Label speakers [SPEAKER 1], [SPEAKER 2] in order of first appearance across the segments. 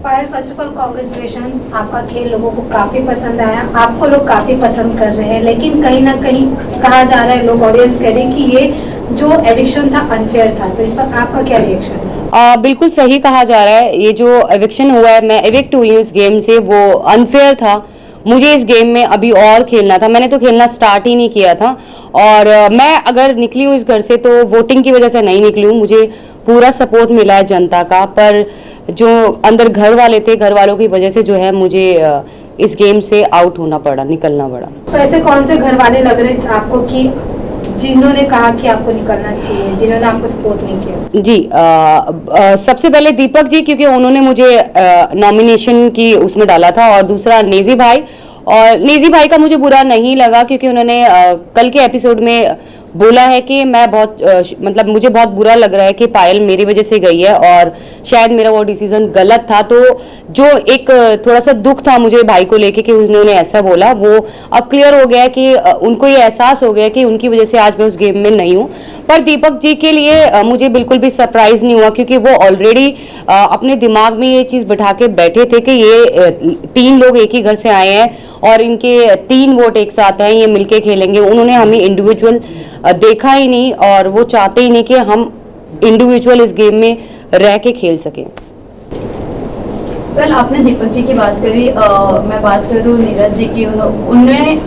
[SPEAKER 1] Payal, first of all congratulations, आपका खेल लोगों को काफ़ी पसंद आया, आपको लोग काफ़ी पसंद कर रहे हैं, लेकिन कहीं ना कहीं कहा जा रहा है, लोग ऑडियंस कह रहे हैं कि ये जो एविक्शन था अनफेयर था, तो इस पर आपका क्या रिएक्शन है?
[SPEAKER 2] बिल्कुल सही कहा जा रहा है। ये जो एविक्शन हुआ है, मैं एविक्ट हुई हूँ इस गेम से, वो अनफेयर था। मुझे इस गेम में अभी और खेलना था, मैंने तो खेलना स्टार्ट ही नहीं किया था। और मैं अगर निकली हूँ इस घर से तो वोटिंग की वजह से नहीं निकली हूँ, मुझे पूरा सपोर्ट मिला है जनता का। पर जो अंदर घर वाले थे, घर वालों की वजह से जो है मुझे इस गेम से आउट होना पड़ा, निकलना पड़ा।
[SPEAKER 1] तो ऐसे कौन से घर वाले लग रहे थे आपको कि जिन्होंने कहा कि आपको निकलना चाहिए, जिन्होंने आपको सपोर्ट नहीं किया?
[SPEAKER 2] जी, सबसे पहले दीपक जी, क्योंकि उन्होंने मुझे नॉमिनेशन की उसमें डाला था, और दूसरा नेजी भाई। और नेजी भाई का मुझे बुरा नहीं लगा, क्योंकि उन्होंने कल के एपिसोड में बोला है कि मैं बहुत मतलब मुझे बहुत बुरा लग रहा है कि पायल मेरी वजह से गई है, और शायद मेरा वो डिसीजन गलत था। तो जो एक थोड़ा सा दुख था मुझे भाई को लेके कि उन्होंने ऐसा बोला, वो अब क्लियर हो गया कि उनको ये एहसास हो गया कि उनकी वजह से आज मैं उस गेम में नहीं हूँ। पर दीपक जी के लिए मुझे बिल्कुल भी सरप्राइज नहीं हुआ, क्योंकि वो ऑलरेडी अपने दिमाग में ये चीज़ बिठा के बैठे थे कि ये 3 लोग एक ही घर से आए हैं और इनके 3 वोट एक साथ हैं, ये मिलके खेलेंगे। उन्होंने हमें इंडिविजुअल देखा ही नहीं, और वो चाहते ही नहीं कि हम इंडिविजुअल इस गेम में रह के खेल सकें।
[SPEAKER 3] वेल, आपने दीपक जी की बात करी, मैं बात करूँ नीरज जी की। उन्हें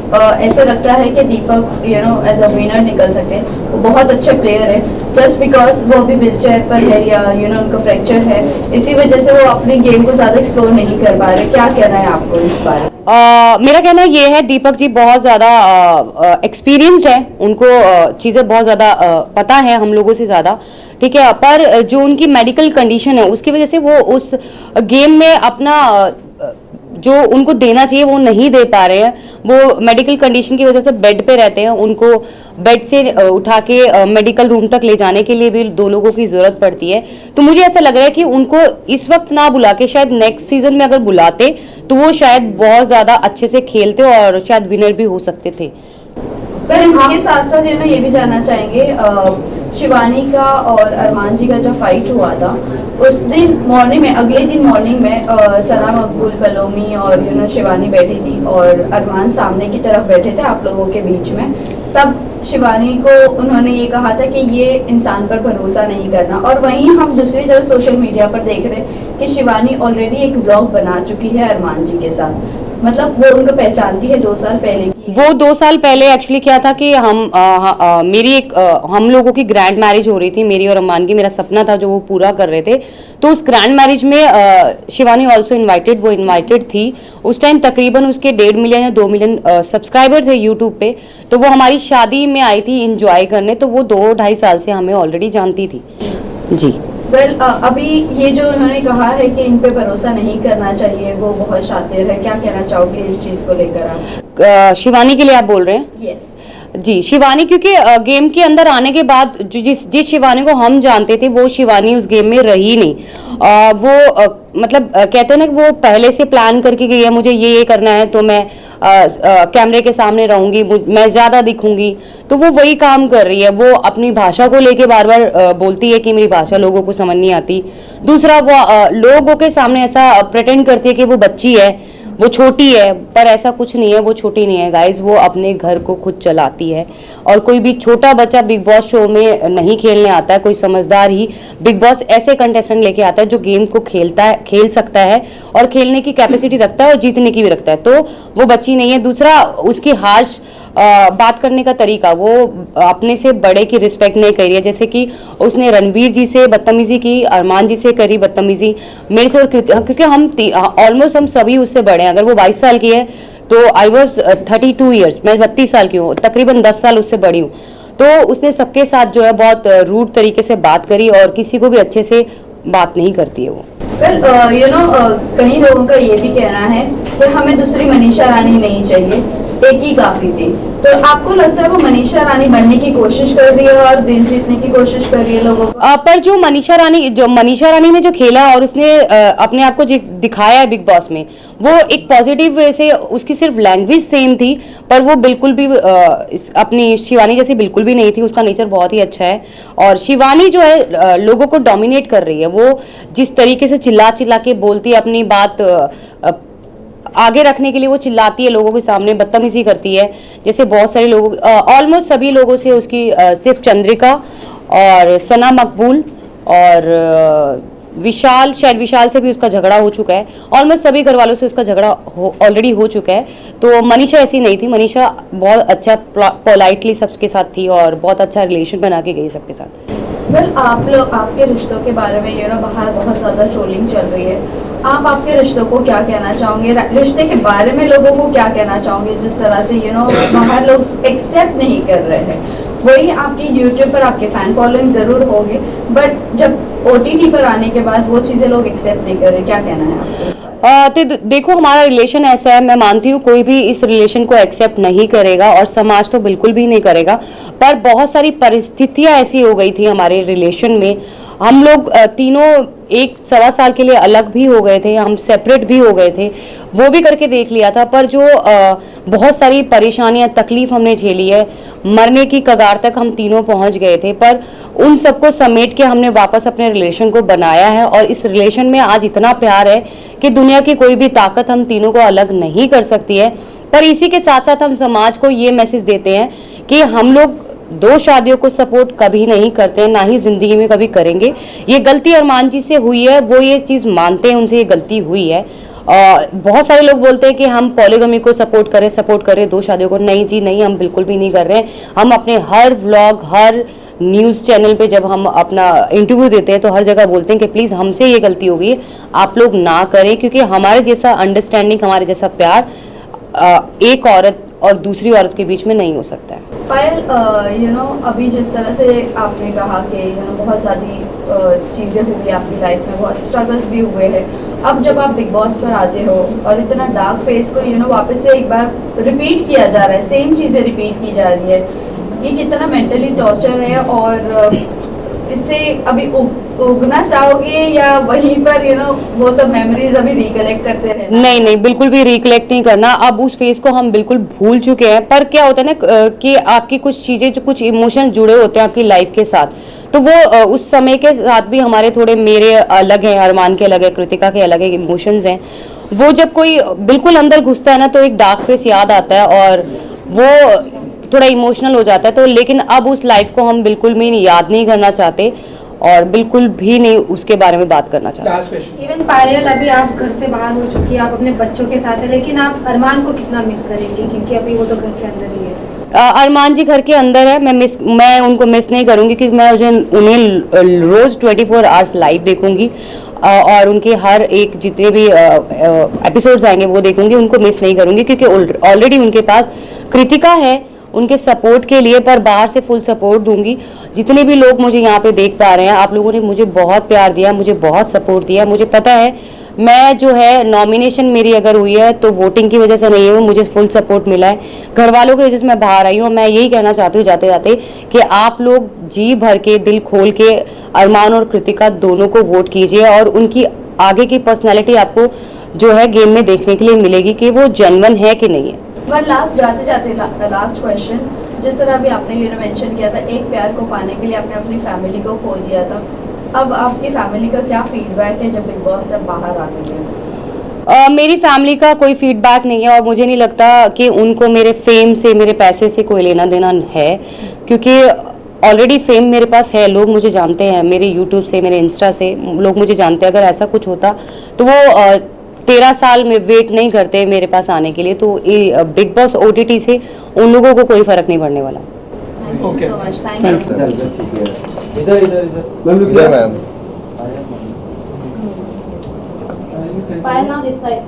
[SPEAKER 3] ऐसा लगता है कि दीपक एज अ विनर निकल सके। वो बहुत अच्छे प्लेयर है, जस्ट बिकॉज वो अभी व्हीलचेयर पर है या उनका फ्रैक्चर है, इसी वजह से वो अपने गेम को ज़्यादा एक्सप्लोर नहीं कर पा रहे। क्या कहना है आपको इस बारे में?
[SPEAKER 2] मेरा कहना ये है, दीपक जी बहुत ज़्यादा एक्सपीरियंस्ड है, उनको चीज़ें बहुत ज़्यादा पता है हम लोगों से ज़्यादा, ठीक है। पर जो उनकी मेडिकल कंडीशन है उसकी वजह से वो उस गेम में अपना जो उनको देना चाहिए वो नहीं दे पा रहे हैं। वो मेडिकल कंडीशन की वजह से बेड पे रहते हैं, उनको बेड से उठा के मेडिकल रूम तक ले जाने के लिए भी 2 लोगों की ज़रूरत पड़ती है। तो मुझे ऐसा लग रहा है कि उनको इस वक्त ना बुला के शायद नेक्स्ट सीजन में अगर बुलाते तो वो शायद बहुत ज़्यादा अच्छे से खेलते और शायद विनर भी हो सकते थे।
[SPEAKER 3] पर इसके साथ साथ ये भी जानना चाहेंगे, शिवानी का और अरमान जी का जो फाइट हुआ था उस दिन मॉर्निंग में, अगले दिन मॉर्निंग में सना मकबूल, पलोमी और शिवानी बैठी थी और अरमान सामने की तरफ बैठे थे आप लोगों के बीच में। तब शिवानी को उन्होंने ये कहा था कि ये इंसान पर भरोसा नहीं करना, और वहीं हम दूसरी तरफ सोशल मीडिया पर देख रहे कि शिवानी ऑलरेडी एक ब्लॉग बना चुकी है अरमान जी के साथ। मतलब वो उनको पहचानती है 2 साल पहले की।
[SPEAKER 2] वो 2 साल पहले एक्चुअली क्या था कि हम लोगों की ग्रैंड मैरिज हो रही थी, मेरी और अम्मान की। मेरा सपना था जो वो पूरा कर रहे थे, तो उस ग्रैंड मैरिज में शिवानी ऑल्सो इनवाइटेड, वो इनवाइटेड थी। उस टाइम तकरीबन उसके 1.5 मिलियन या 2 मिलियन सब्सक्राइबर थे यूट्यूब पे। तो वो हमारी शादी में आई थी इंजॉय करने, तो वो 2-2.5 साल से हमें ऑलरेडी जानती थी जी।
[SPEAKER 3] वेल, अभी ये जो उन्होंने कहा है कि इन पे भरोसा नहीं करना चाहिए, वो बहुत शातिर है, क्या कहना चाहोगे इस चीज को लेकर आप?
[SPEAKER 2] शिवानी के लिए आप बोल रहे हैं?
[SPEAKER 3] यस
[SPEAKER 2] जी, शिवानी, क्योंकि गेम के अंदर आने के बाद जिस शिवानी को हम जानते थे वो शिवानी उस गेम में रही नहीं। वो मतलब कहते हैं ना कि वो पहले से प्लान करके गई है, मुझे ये करना है तो मैं कैमरे के सामने रहूंगी, मैं ज़्यादा दिखूंगी, तो वो वही काम कर रही है। वो अपनी भाषा को लेके बार बार बोलती है कि मेरी भाषा लोगों को समझ नहीं आती। दूसरा, वो लोगों के सामने ऐसा प्रेटेंड करती है कि वो बच्ची है, वो छोटी है, पर ऐसा कुछ नहीं है, वो छोटी नहीं है गाइज। वो अपने घर को खुद चलाती है, और कोई भी छोटा बच्चा बिग बॉस शो में नहीं खेलने आता है, कोई समझदार ही बिग बॉस ऐसे कंटेस्टेंट लेके आता है जो गेम को खेल सकता है और खेलने की कैपेसिटी रखता है और जीतने की भी रखता है। तो वो बच्ची नहीं है। दूसरा, उसकी हार्श बात करने का तरीका, वो अपने से बड़े की रिस्पेक्ट नहीं कर रही है। जैसे कि उसने रणवीर जी से बदतमीजी की, अरमान जी से करी बदतमीजी, मेरे से, और क्योंकि हम ऑलमोस्ट हम सभी उससे बड़े हैं। अगर वो 22 साल की है तो आई वॉज 32 ईयर्स, मैं 32 साल की हूँ, तकरीबन 10 साल उससे बड़ी हूँ। तो उसने सबके साथ जो है बहुत रूड तरीके से बात करी, और किसी को भी अच्छे से बात नहीं करती है वो।
[SPEAKER 3] वेल, कई लोगों का ये भी कहना है कि हमें दूसरी मनीषा रानी नहीं चाहिए, एक ही काफी थी। तो आपको लगता है वो मनीषा रानी बनने की कोशिश कर रही है और दिल जीतने की कोशिश कर रही है लोगों को?
[SPEAKER 2] पर जो मनीषा रानी ने जो खेला और उसने अपने आप को दिखाया है बिग बॉस में, वो एक पॉजिटिव वे से, उसकी सिर्फ लैंग्वेज सेम थी पर वो बिल्कुल भी अपनी शिवानी जैसी बिल्कुल भी नहीं थी। उसका नेचर बहुत ही अच्छा है और शिवानी जो है लोगों को डोमिनेट कर रही है। वो जिस तरीके से चिल्ला चिल्ला के बोलती है, अपनी बात आगे रखने के लिए वो चिल्लाती है, लोगों के सामने बदतमीजी करती है। जैसे बहुत सारे लोग, ऑलमोस्ट सभी लोगों से उसकी सिर्फ चंद्रिका और सना मकबूल और शायद विशाल से भी उसका झगड़ा हो चुका है। ऑलमोस्ट सभी घर वालों से उसका झगड़ा ऑलरेडी हो चुका है। तो मनीषा ऐसी नहीं थी। मनीषा बहुत अच्छा पोलाइटली सबके साथ थी और बहुत अच्छा रिलेशन बना के गई सबके साथ।
[SPEAKER 3] वेल, आप लोग आपके रिश्तों के बारे में बाहर बहुत ज्यादा ट्रोलिंग चल रही है। आप आपके रिश्तों को क्या कहना चाहोगे? रिश्ते के बारे में लोगों को क्या कहना चाहोगे जिस तरह से बाहर लोग एक्सेप्ट नहीं कर रहे हैं? वही आपकी यूट्यूब पर आपके फैन फॉलोइंग जरूर होगी, बट जब OTT पर आने के बाद वो चीजें लोग एक्सेप्ट नहीं कर रहे, क्या कहना है आपको?
[SPEAKER 2] तो देखो, हमारा रिलेशन ऐसा है, मैं मानती हूँ कोई भी इस रिलेशन को एक्सेप्ट नहीं करेगा और समाज तो बिल्कुल भी नहीं करेगा। पर बहुत सारी परिस्थितियां ऐसी हो गई थी हमारे रिलेशन में। हम लोग तीनों 1-1.25 साल के लिए अलग भी हो गए थे, हम सेपरेट भी हो गए थे, वो भी करके देख लिया था। पर जो बहुत सारी परेशानियां, तकलीफ हमने झेली है, मरने की कगार तक हम तीनों पहुंच गए थे। पर उन सबको समेट के हमने वापस अपने रिलेशन को बनाया है और इस रिलेशन में आज इतना प्यार है कि दुनिया की कोई भी ताकत हम तीनों को अलग नहीं कर सकती है। पर इसी के साथ साथ हम समाज को ये मैसेज देते हैं कि हम लोग 2 शादियों को सपोर्ट कभी नहीं करते हैं, ना ही जिंदगी में कभी करेंगे। ये गलती अरमान जी से हुई है, वो ये चीज़ मानते हैं, उनसे ये गलती हुई है। बहुत सारे लोग बोलते हैं कि हम पॉलीगमी को सपोर्ट करें 2 शादियों को। नहीं जी नहीं, हम बिल्कुल भी नहीं कर रहे हैं। हम अपने हर व्लॉग, हर न्यूज़ चैनल पे जब हम अपना इंटरव्यू देते हैं तो हर जगह बोलते हैं कि प्लीज़ हमसे ये गलती हो गई है, आप लोग ना करें, क्योंकि हमारे जैसा अंडरस्टैंडिंग, हमारे जैसा प्यार एक औरत और दूसरी औरत के बीच में नहीं हो सकता है।
[SPEAKER 3] पायल, अभी जिस तरह से आपने कहा कि बहुत ज़्यादा चीज़ें हुई आपकी लाइफ में, बहुत स्ट्रगल्स भी हुए हैं। अब जब आप बिग बॉस पर आते हो और इतना डार्क फेस को वापस से एक बार रिपीट किया जा रहा है, सेम चीज़ें रिपीट की जा रही है, ये कितना मेंटली टॉर्चर है? और इससे अभी उगना चाहोगे या वहीं पर वो सब मेमोरीज अभी रिकलेक्ट करते रहना?
[SPEAKER 2] नहीं, बिल्कुल भी रिकलेक्ट नहीं करना। अब उस फेज को हम बिल्कुल भूल चुके हैं। पर क्या होता है ना कि आपकी कुछ चीजें, जो कुछ इमोशन जुड़े होते हैं आपकी लाइफ के साथ, तो वो उस समय के साथ भी हमारे थोड़े, मेरे अलग है, अरमान के अलग है, कृतिका के अलग है इमोशंस हैं। वो जब कोई बिल्कुल अंदर घुसता है ना तो एक डार्क फेस याद आता है और वो थोड़ा इमोशनल हो जाता है। तो लेकिन अब उस लाइफ को हम बिल्कुल भी याद नहीं करना चाहते और बिल्कुल भी नहीं उसके बारे में बात करना चाहते।
[SPEAKER 1] इवन पायल, अभी आप घर से बाहर हो चुकी है, आप अपने बच्चों के साथ है, लेकिन आप अरमान को कितना मिस करेंगे? क्योंकि अभी वो तो घर के अंदर ही है।
[SPEAKER 2] अरमान जी घर के अंदर है, मैं उनको मिस नहीं करूंगी क्योंकि मैं उन्हें रोज 24 आवर्स लाइव देखूंगी और उनके हर एक जितने भी एपिसोड्स आएंगे वो देखूंगी। उनको मिस नहीं करूंगी क्योंकि ऑलरेडी उनके पास कृतिका है उनके सपोर्ट के लिए। पर बाहर से फुल सपोर्ट दूंगी। जितने भी लोग मुझे यहाँ पे देख पा रहे हैं, आप लोगों ने मुझे बहुत प्यार दिया, मुझे बहुत सपोर्ट दिया। मुझे पता है मैं जो है, नॉमिनेशन मेरी अगर हुई है तो वोटिंग की वजह से नहीं हुई, मुझे फुल सपोर्ट मिला है घर वालों की वजह से मैं बाहर आई हूँ। मैं यही कहना चाहती हूँ जाते जाते कि आप लोग जी भर के, दिल खोल के अरमान और कृतिका दोनों को वोट कीजिए और उनकी आगे की पर्सनैलिटी आपको जो है गेम में देखने के लिए मिलेगी कि वो जेन्युइन है कि नहीं है।
[SPEAKER 3] लास्ट जाते जाते लास्ट क्वेश्चन, जिस तरह अभी आपने मेंशन किया था, एक प्यार को पाने के लिए आपने अपनी फैमिली को खो दिया था। अब आपकी फैमिली का क्या फीडबैक है जब बिग बॉस से बाहर आ गई है?
[SPEAKER 2] मेरी फैमिली का कोई फीडबैक नहीं है और मुझे नहीं लगता कि उनको मेरे फेम से, मेरे पैसे से कोई लेना देना है, क्योंकि ऑलरेडी फेम मेरे पास है। लोग मुझे जानते हैं, मेरे यूट्यूब से, मेरे इंस्टा से लोग मुझे जानते हैं। अगर ऐसा कुछ होता तो वो 13 साल में वेट नहीं करते मेरे पास आने के लिए। तो बिग बॉस OTT से उन लोगों को कोई फर्क नहीं पड़ने वाला।
[SPEAKER 3] Thank you so much. Thank you.
[SPEAKER 4] इधर ma'am.
[SPEAKER 3] Payal, now this side.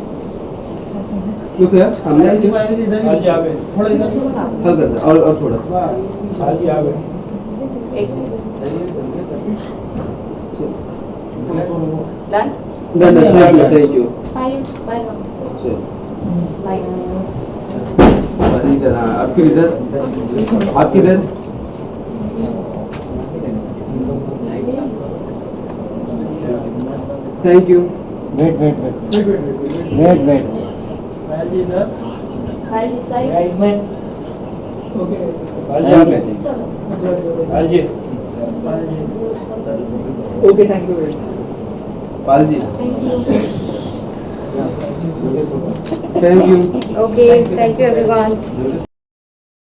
[SPEAKER 5] क्यों क्या सामने थोड़ा इधर हल्का और थोड़ा thank you.
[SPEAKER 3] Payal, Payal, nice.
[SPEAKER 5] इधर, हाँ आपके इधर, आपके इधर। Thank you.
[SPEAKER 4] Wait wait wait wait wait
[SPEAKER 5] okay thank you. Pal ji thank you.
[SPEAKER 2] Okay, thank you everyone.